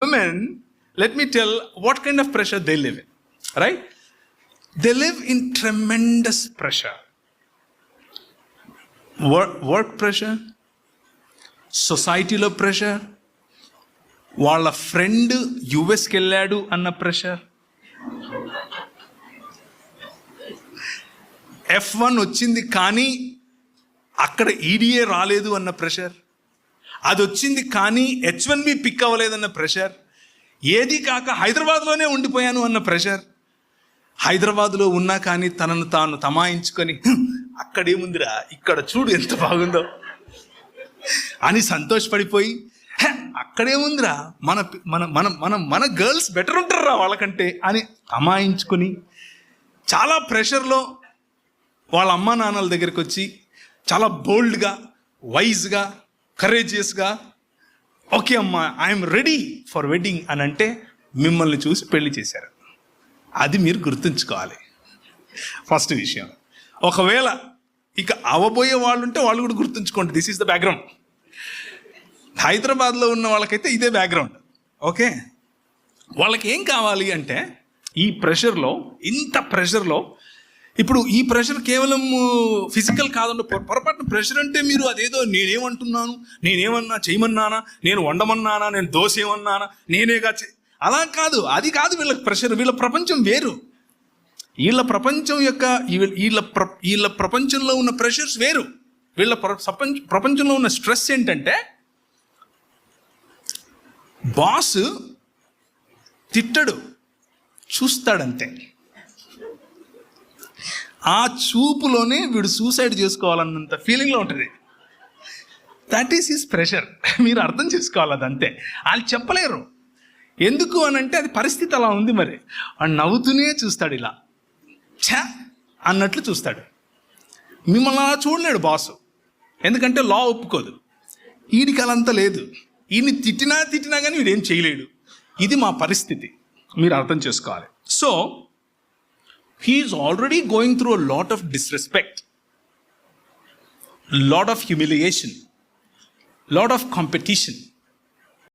women, let me tell what kind of pressure they live in, right? They live in tremendous pressure. Work pressure, సొసైటీలో pressure, వాళ్ళ friend యుఎస్కి వెళ్ళాడు అన్న pressure, F1 వచ్చింది కానీ అక్కడ EDA రాలేదు అన్న ప్రెషర్, అది వచ్చింది కానీ H1B పిక్ అవ్వలేదన్న ప్రెషర్, ఏది కాక హైదరాబాద్లోనే ఉండిపోయాను అన్న ప్రెషర్, హైదరాబాద్లో ఉన్నా కానీ తనను తాను తమాయించుకొని అక్కడేముందిరా ఇక్కడ చూడు ఎంత బాగుందో అని సంతోషపడిపోయి అక్కడేముందిరా మన మన మన మన మన గర్ల్స్ బెటర్ ఉంటారా వాళ్ళకంటే అని తమాయించుకొని చాలా ప్రెషర్లో వాళ్ళ అమ్మా నాన్నల దగ్గరికి వచ్చి చాలా బోల్డ్గా, వైజ్గా, కరేజియస్గా, ఓకే అమ్మా ఐఎమ్ రెడీ ఫర్ వెడ్డింగ్ అని అంటే మిమ్మల్ని చూసి పెళ్లి చేశారు. అది మీరు గుర్తుంచుకోవాలి ఫస్ట్ విషయం. ఒకవేళ ఇక అవబోయే వాళ్ళు ఉంటే వాళ్ళు కూడా గుర్తుంచుకోండి, దిస్ ఈస్ ద బ్యాక్గ్రౌండ్. హైదరాబాద్లో ఉన్న వాళ్ళకైతే ఇదే బ్యాక్గ్రౌండ్. ఓకే, వాళ్ళకి ఏం కావాలి అంటే ఈ ప్రెషర్లో, ఇంత ప్రెషర్లో, ఇప్పుడు ఈ ప్రెషర్ కేవలం ఫిజికల్ కాదండి. పొరపాటున ప్రెషర్ అంటే మీరు అదేదో నేనేమంటున్నాను, నేనేమన్నా చేయమన్నానా, నేను వండమన్నానా, నేను దోశ ఏమన్నానా, నేనేగా అలా కాదు, అది కాదు వీళ్ళకి ప్రెషర్. వీళ్ళ ప్రపంచం వేరు. వీళ్ళ ప్రపంచం యొక్క వీళ్ళ ప్రపంచంలో ఉన్న ప్రెషర్స్ వేరు. వీళ్ళ ప్రపంచంలో ఉన్న స్ట్రెస్ ఏంటంటే బాస్ తిట్టడు, చూస్తాడంతే. ఆ చూపులోనే వీడు సూసైడ్ చేసుకోవాలన్నంత ఫీలింగ్లో ఉంటుంది. That is his pressure. మీరు అర్థం చేసుకోవాలి, అదంతే. వాళ్ళు చెప్పలేరు. ఎందుకు అని అంటే అది పరిస్థితి అలా ఉంది. మరి వాడు నవ్వుతూనే చూస్తాడు, ఇలా ఛా అన్నట్లు చూస్తాడు. మిమ్మల్ని అలా చూడలేడు బాసు, ఎందుకంటే లా ఒప్పుకోదు. వీడికి అలంతా లేదు. ఈయన్ని తిట్టినా కానీ వీడేం చేయలేడు. ఇది మా పరిస్థితి, మీరు అర్థం చేసుకోవాలి. So he is already going through a lot of disrespect, lot of humiliation, lot of competition.